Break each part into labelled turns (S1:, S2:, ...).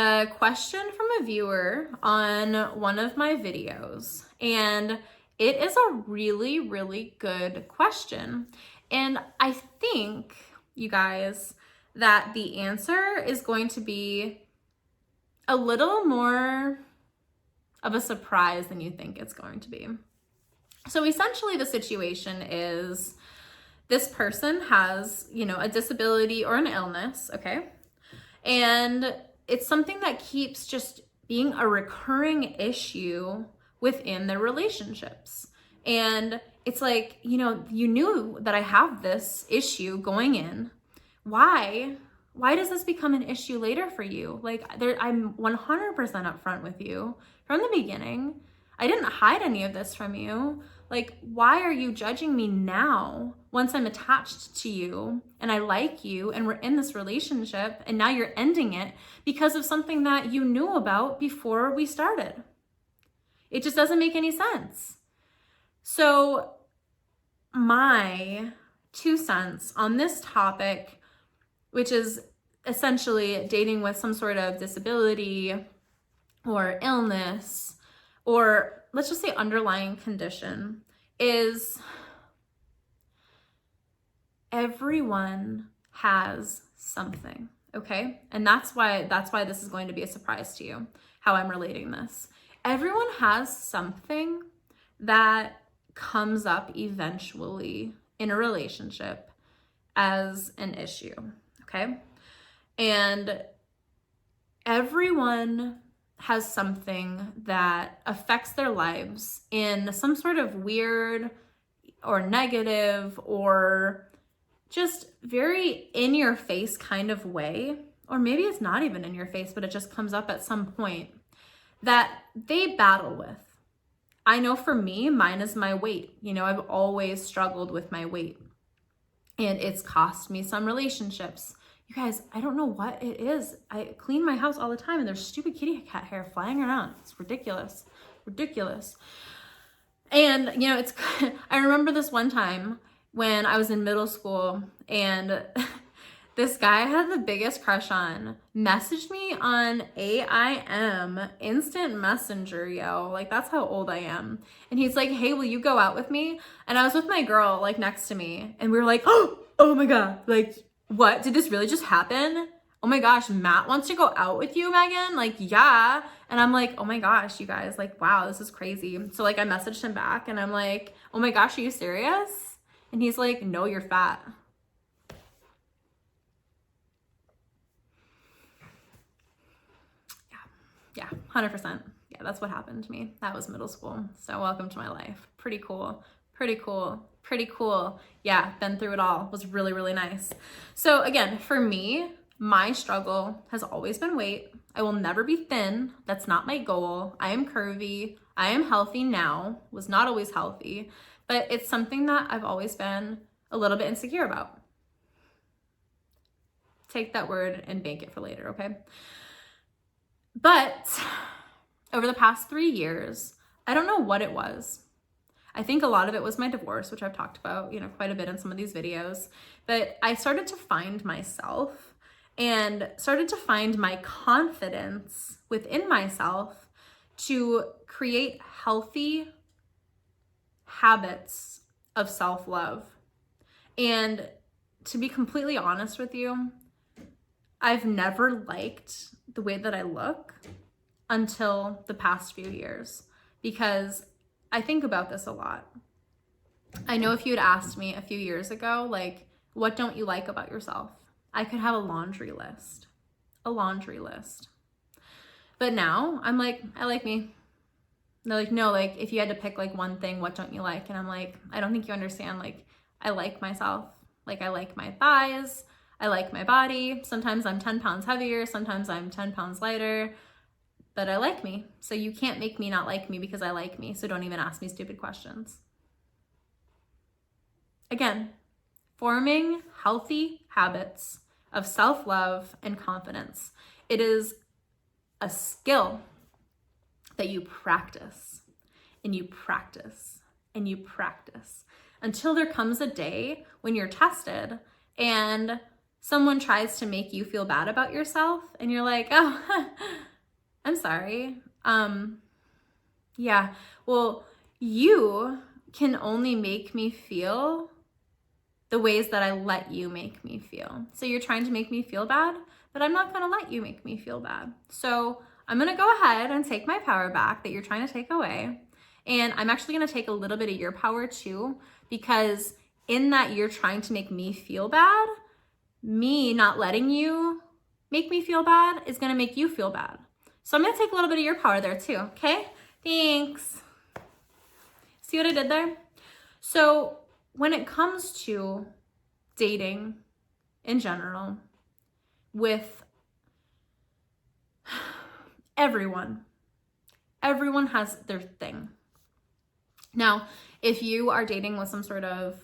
S1: a question from a viewer on one of my videos, and it is a really, really good question. And I think, you guys, that the answer is going to be a little more of a surprise than you think it's going to be. So essentially the situation is this person has, a disability or an illness, okay? And it's something that keeps just being a recurring issue within their relationships. And it's like, you knew that I have this issue going in. Why does this become an issue later for you? I'm 100% upfront with you from the beginning. I didn't hide any of this from you. Why are you judging me now once I'm attached to you and I like you and we're in this relationship and now you're ending it because of something that you knew about before we started? It just doesn't make any sense. So my 2 cents on this topic, which is essentially dating with some sort of disability or illness, or let's just say underlying condition, is everyone has something, okay? And that's why this is going to be a surprise to you, how I'm relating this. Everyone has something that comes up eventually in a relationship as an issue, okay? And everyone has something that affects their lives in some sort of weird or negative or just very in your face kind of way. Or maybe it's not even in your face, but it just comes up at some point that they battle with. I know for me, mine is my weight. I've always struggled with my weight, and it's cost me some relationships. You guys, I don't know what it is. I clean my house all the time and there's stupid kitty cat hair flying around. It's ridiculous. And, it's, I remember this one time when I was in middle school and this guy I had the biggest crush on messaged me on AIM, instant messenger, yo. That's how old I am. And he's like, hey, will you go out with me? And I was with my girl, next to me. And we were like, oh my God. What? Did this really just happen? Oh my gosh, Matt wants to go out with you, Megan? Yeah. And I'm like, oh my gosh, you guys, wow, this is crazy. So I messaged him back and I'm like, oh my gosh, are you serious? And he's like, no, you're fat. Yeah, 100%. Yeah, that's what happened to me. That was middle school. So welcome to my life. Pretty cool. Yeah, been through it all. It was really, really nice. So again, for me, my struggle has always been weight. I will never be thin. That's not my goal. I am curvy. I am healthy now. Was not always healthy, but it's something that I've always been a little bit insecure about. Take that word and bank it for later, okay? But over the past 3 years, I don't know what it was. I think a lot of it was my divorce, which I've talked about, quite a bit in some of these videos. But I started to find myself and started to find my confidence within myself to create healthy habits of self-love. And to be completely honest with you, I've never liked the way that I look until the past few years, because I think about this a lot. I know if you had asked me a few years ago, what don't you like about yourself? I could have a laundry list. But now I'm like, I like me. And they're like, no, if you had to pick one thing, what don't you like? And I'm like, I don't think you understand. I like myself. I like my thighs. I like my body. Sometimes I'm 10 pounds heavier. Sometimes I'm 10 pounds lighter. But I like me. So you can't make me not like me because I like me. So don't even ask me stupid questions. Again, forming healthy habits of self-love and confidence. It is a skill that you practice and you practice and you practice until there comes a day when you're tested and someone tries to make you feel bad about yourself and you're like, oh, I'm sorry. Yeah, well, you can only make me feel the ways that I let you make me feel. So you're trying to make me feel bad, but I'm not gonna let you make me feel bad. So I'm gonna go ahead and take my power back that you're trying to take away. And I'm actually gonna take a little bit of your power too, because in that you're trying to make me feel bad, me not letting you make me feel bad is gonna make you feel bad. So I'm gonna take a little bit of your power there too, okay? Thanks. See what I did there? So when it comes to dating in general, with everyone has their thing. Now, if you are dating with some sort of,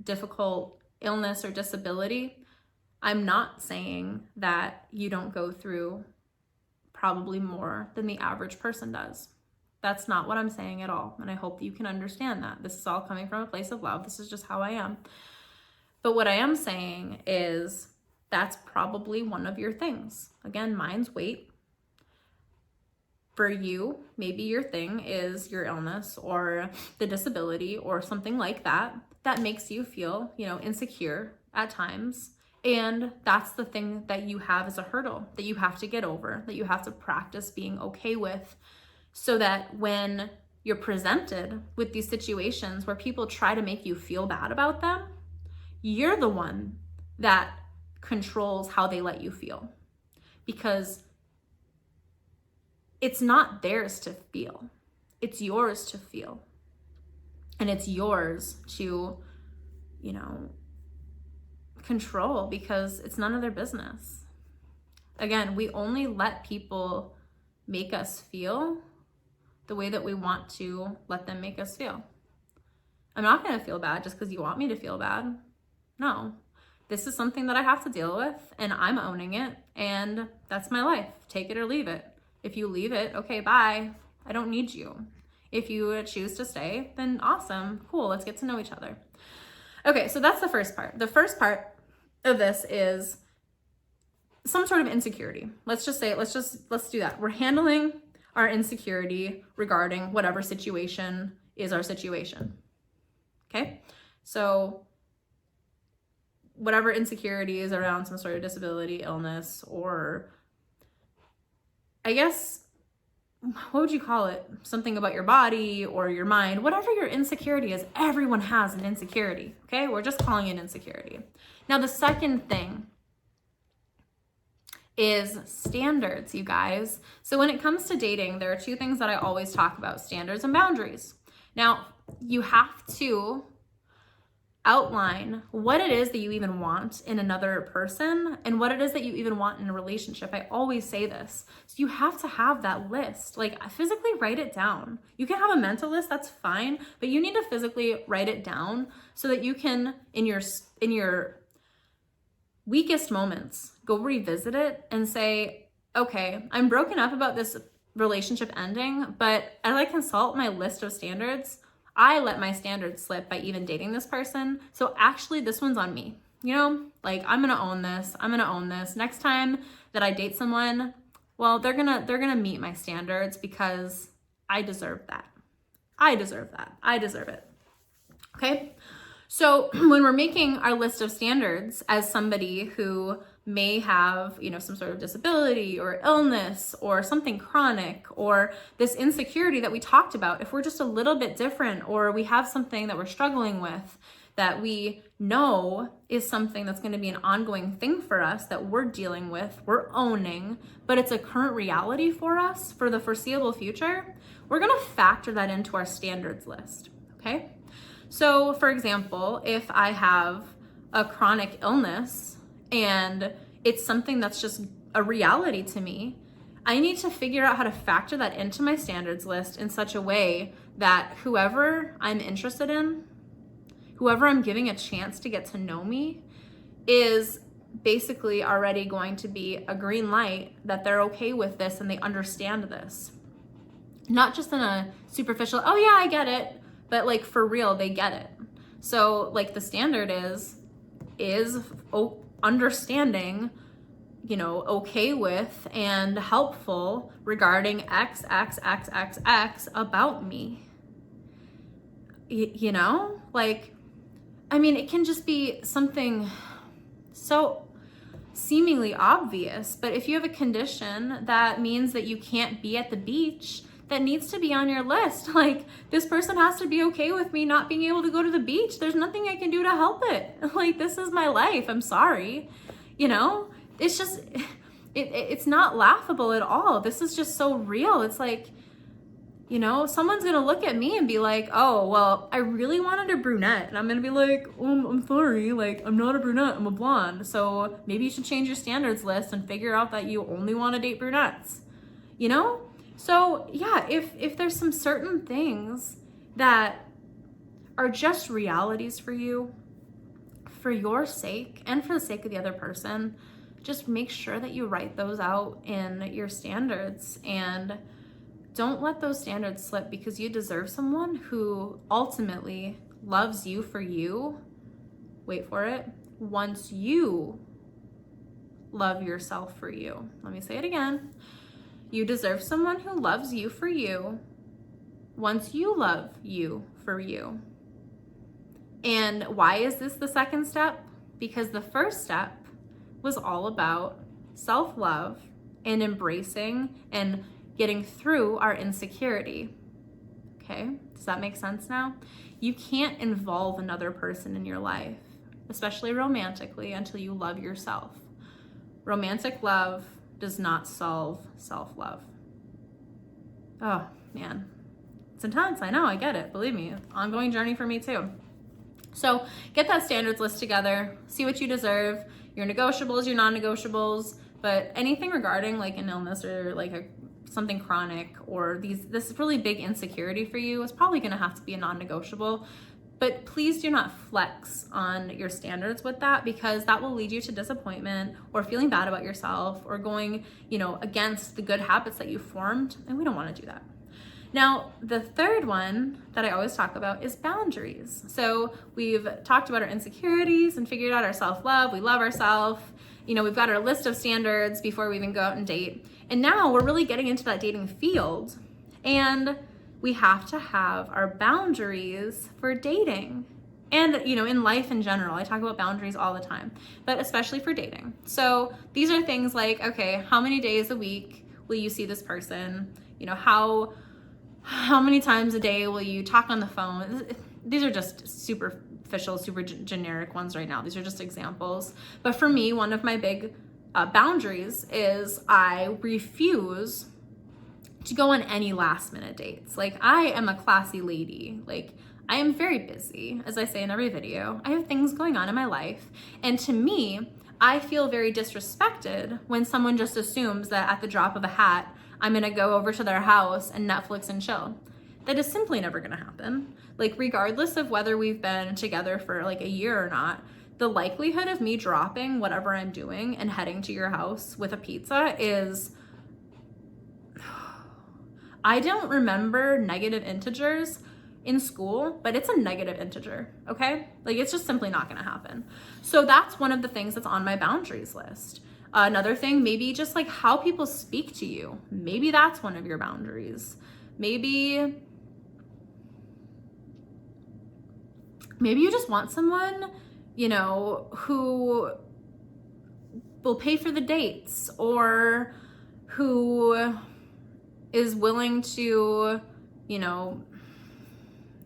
S1: difficult illness or disability, I'm not saying that you don't go through probably more than the average person does. That's not what I'm saying at all. And I hope that you can understand that. This is all coming from a place of love. This is just how I am. But what I am saying is that's probably one of your things. Again, mine's weight. For you, maybe your thing is your illness or the disability or something like that makes you feel, insecure at times. And that's the thing that you have as a hurdle that you have to get over, that you have to practice being okay with, so that when you're presented with these situations where people try to make you feel bad about them, you're the one that controls how they let you feel. Because it's not theirs to feel. It's yours to feel. And it's yours to, control, because it's none of their business. Again, we only let people make us feel the way that we want to let them make us feel. I'm not going to feel bad just because you want me to feel bad. No, this is something that I have to deal with, and I'm owning it, and that's my life. Take it or leave it. If you leave it, okay, bye. I don't need you. If you choose to stay, then awesome, cool, let's get to know each other. Okay, so that's the first part. The first part of this is some sort of insecurity. Let's do that. We're handling our insecurity regarding whatever situation is our situation. Okay? So whatever insecurity is around some sort of disability, illness, or I guess, what would you call it? Something about your body or your mind, whatever your insecurity is, everyone has an insecurity, okay? We're just calling it insecurity. Now, the second thing is standards, you guys. So when it comes to dating, there are two things that I always talk about: standards and boundaries. Now, you have to outline what it is that you even want in another person and what it is that you even want in a relationship. I always say this. So you have to have that list, like physically write it down. You can have a mental list, that's fine, but you need to physically write it down so that you can, in your weakest moments, go revisit it and say, okay, I'm broken up about this relationship ending, but as I consult my list of standards, I let my standards slip by even dating this person. So actually this one's on me, like I'm gonna own this. Next time that I date someone, well, they're gonna meet my standards because I deserve that. I deserve it. Okay. So when we're making our list of standards as somebody who may have, some sort of disability or illness or something chronic, or this insecurity that we talked about, if we're just a little bit different, or we have something that we're struggling with that we know is something that's going to be an ongoing thing for us that we're dealing with, we're owning, but it's a current reality for us for the foreseeable future, we're going to factor that into our standards list. Okay. So for example, if I have a chronic illness and it's something that's just a reality to me, I need to figure out how to factor that into my standards list in such a way that whoever I'm interested in, whoever I'm giving a chance to get to know me, is basically already going to be a green light that they're okay with this and they understand this. Not just in a superficial, oh yeah, I get it, but like for real, they get it. So like the standard is understanding, you know, okay with and helpful regarding X, X, X, X, X about me. You know, like, I mean, it can just be something so seemingly obvious, but if you have a condition that means that you can't be at the beach, that needs to be on your list. Like, this person has to be okay with me not being able to go to the beach. There's nothing I can do to help it. Like, this is my life. I'm sorry. You know, it's just, it's not laughable at all. This is just so real. It's like, you know, someone's gonna look at me and be like, oh, well, I really wanted a brunette. And I'm gonna be like, oh, I'm sorry, like, I'm not a brunette, I'm a blonde. So maybe you should change your standards list and figure out that you only wanna date brunettes, you know? So yeah, if there's some certain things that are just realities for you, for your sake and for the sake of the other person, just make sure that you write those out in your standards, and don't let those standards slip, because you deserve someone who ultimately loves you for you. Wait for it. Once you love yourself for you. Let me say it again. You deserve someone who loves you for you once you love you for you. And why is this the second step? Because the first step was all about self-love and embracing and getting through our insecurity. Okay, does that make sense now? You can't involve another person in your life, especially romantically, until you love yourself. Romantic love does not solve self-love. Oh man, it's intense. I know, I get it. Believe me, ongoing journey for me too. So get that standards list together, see what you deserve, your negotiables, your non-negotiables, but anything regarding like an illness or like something chronic, or this really big insecurity for you is probably gonna have to be a non-negotiable. But please do not flex on your standards with that, because that will lead you to disappointment or feeling bad about yourself or going, you know, against the good habits that you formed, and we don't want to do that. Now, the third one that I always talk about is boundaries. So we've talked about our insecurities and figured out our self-love. We love ourselves. You know, we've got our list of standards before we even go out and date. And now we're really getting into that dating field, and we have to have our boundaries for dating. And, you know, in life in general, I talk about boundaries all the time, but especially for dating. So these are things like, okay, how many days a week will you see this person? You know, how many times a day will you talk on the phone? These are just superficial, super generic ones right now. These are just examples. But for me, one of my big boundaries is I refuse to go on any last minute dates. Like, I am a classy lady. Like, I am very busy, as I say in every video. I have things going on in my life. And to me, I feel very disrespected when someone just assumes that at the drop of a hat, I'm gonna go over to their house and Netflix and chill. That is simply never gonna happen. Like, regardless of whether we've been together for like a year or not, the likelihood of me dropping whatever I'm doing and heading to your house with a pizza is, I don't remember negative integers in school, but it's a negative integer, okay? Like, it's just simply not gonna happen. So that's one of the things that's on my boundaries list. Another thing, maybe just like how people speak to you. Maybe that's one of your boundaries. Maybe you just want someone, you know, who will pay for the dates, or who is willing to, you know,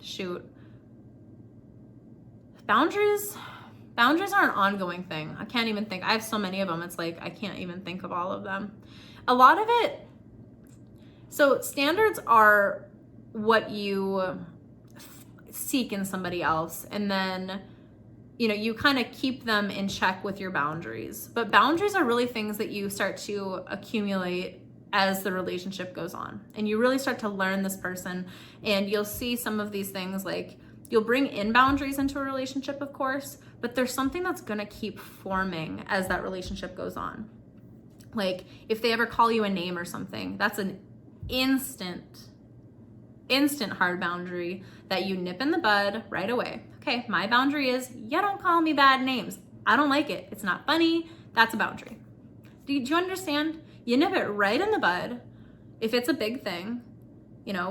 S1: shoot. Boundaries are an ongoing thing. I can't even think. I have so many of them. It's like, I can't even think of all of them. A lot of it, so standards are what you seek in somebody else, and then, you know, you kind of keep them in check with your boundaries. But boundaries are really things that you start to accumulate as the relationship goes on, and you really start to learn this person, and you'll see some of these things, like you'll bring in boundaries into a relationship, of course, but there's something that's gonna keep forming as that relationship goes on. Like, if they ever call you a name or something, that's an instant hard boundary that you nip in the bud right away. Okay, my boundary is, you don't call me bad names. I don't like it. It's not funny. That's a boundary. Do you understand? You nip it right in the bud. If it's a big thing,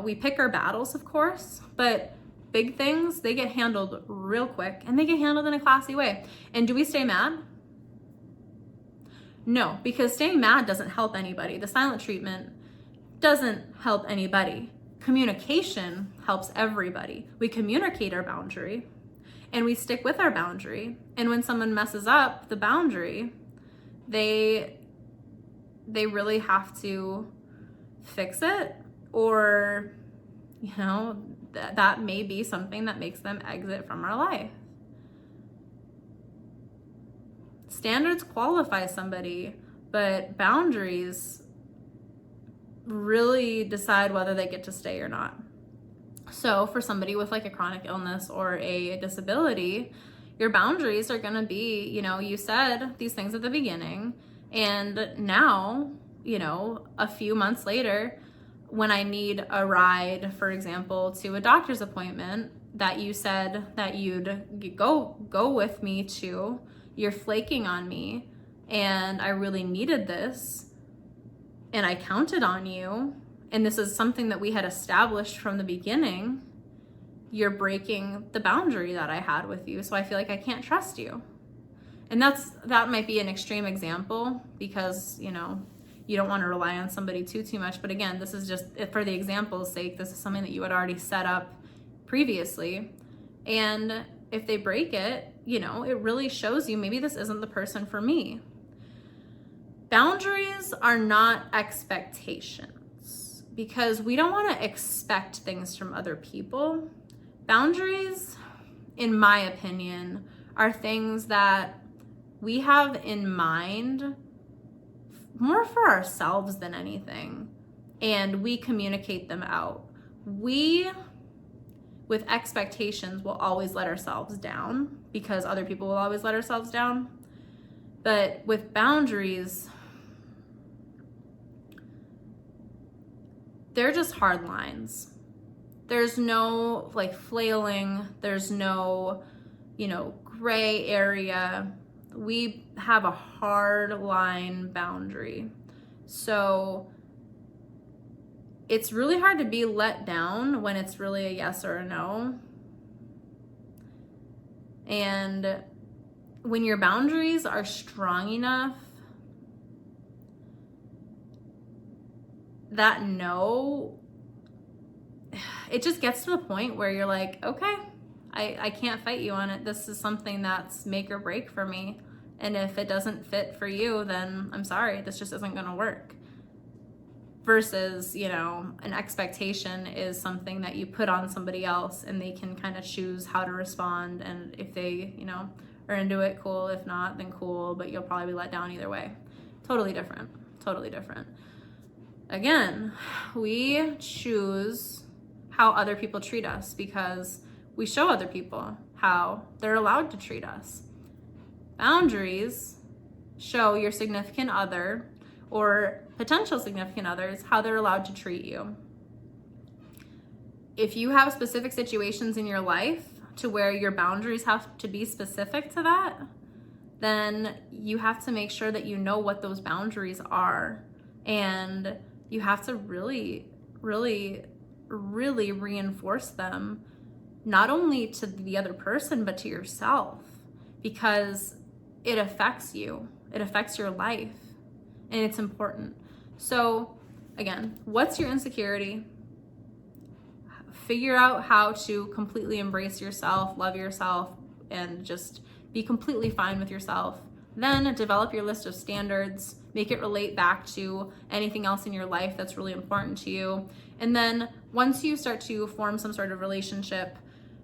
S1: we pick our battles, of course, but big things, they get handled real quick and they get handled in a classy way. And do we stay mad? No, because staying mad doesn't help anybody. The silent treatment doesn't help anybody. Communication helps everybody. We communicate our boundary and we stick with our boundary. And when someone messes up the boundary, they really have to fix it, or that may be something that makes them exit from our life. Standards qualify somebody, but boundaries really decide whether they get to stay or not. So for somebody with like a chronic illness or a disability, your boundaries are going to be, you said these things at the beginning, and now, a few months later, when I need a ride, for example, to a doctor's appointment that you said that you'd go with me to, you're flaking on me, and I really needed this, and I counted on you, and this is something that we had established from the beginning, you're breaking the boundary that I had with you, so I feel like I can't trust you. And that might be an extreme example because, you don't want to rely on somebody too much. But again, this is just for the example's sake, this is something that you had already set up previously. And if they break it, it really shows you maybe this isn't the person for me. Boundaries are not expectations because we don't want to expect things from other people. Boundaries, in my opinion, are things that we have in mind more for ourselves than anything, and we communicate them out. We, with expectations, will always let ourselves down because other people will always let ourselves down. But with boundaries, they're just hard lines. There's no like flailing, there's no, gray area. We have a hard line boundary. So it's really hard to be let down when it's really a yes or a no. And when your boundaries are strong enough, that no, it just gets to the point where you're like, okay, I can't fight you on it. This is something that's make or break for me. And if it doesn't fit for you, then I'm sorry, this just isn't gonna work. Versus, an expectation is something that you put on somebody else and they can kind of choose how to respond. And if they, are into it, cool. If not, then cool, but you'll probably be let down either way. Totally different, totally different. Again, we choose how other people treat us because we show other people how they're allowed to treat us. Boundaries show your significant other or potential significant others how they're allowed to treat you. If you have specific situations in your life to where your boundaries have to be specific to that, then you have to make sure that you know what those boundaries are. And you have to really, really, really reinforce them, not only to the other person, but to yourself, because it affects you. It affects your life, and it's important. So again, what's your insecurity? Figure out how to completely embrace yourself, love yourself, and just be completely fine with yourself. Then develop your list of standards, make it relate back to anything else in your life that's really important to you. And then once you start to form some sort of relationship,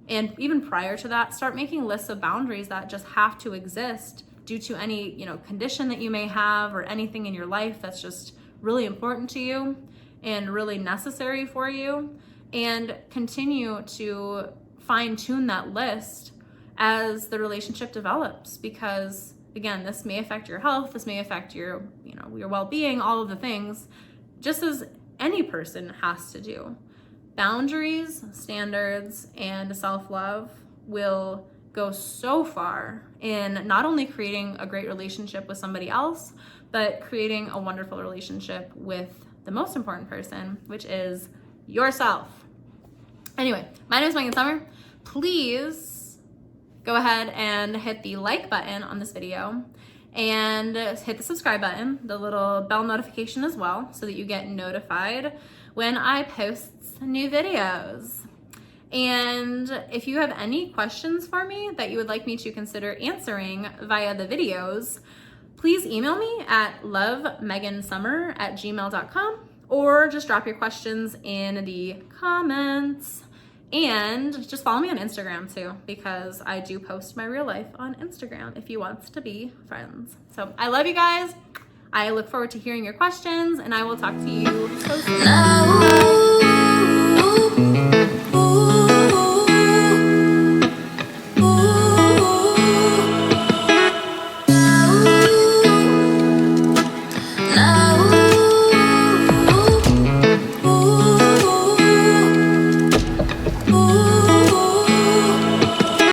S1: and even prior to that, start making lists of boundaries that just have to exist due to any, condition that you may have or anything in your life that's just really important to you and really necessary for you. And continue to fine tune that list as the relationship develops, because again, this may affect your health, this may affect your, your well-being, all of the things, just as any person has to do. Boundaries, standards, and self-love will go so far in not only creating a great relationship with somebody else, but creating a wonderful relationship with the most important person, which is yourself. Anyway, my name is Megan Summer. Please go ahead and hit the like button on this video and hit the subscribe button, the little bell notification as well, so that you get notified when I post new videos. And if you have any questions for me that you would like me to consider answering via the videos, please email me at lovemegansummer@gmail.com, or just drop your questions in the comments. And just follow me on Instagram too, because I do post my real life on Instagram if you want to be friends. So I love you guys. I look forward to hearing your questions, and I will talk to you so soon.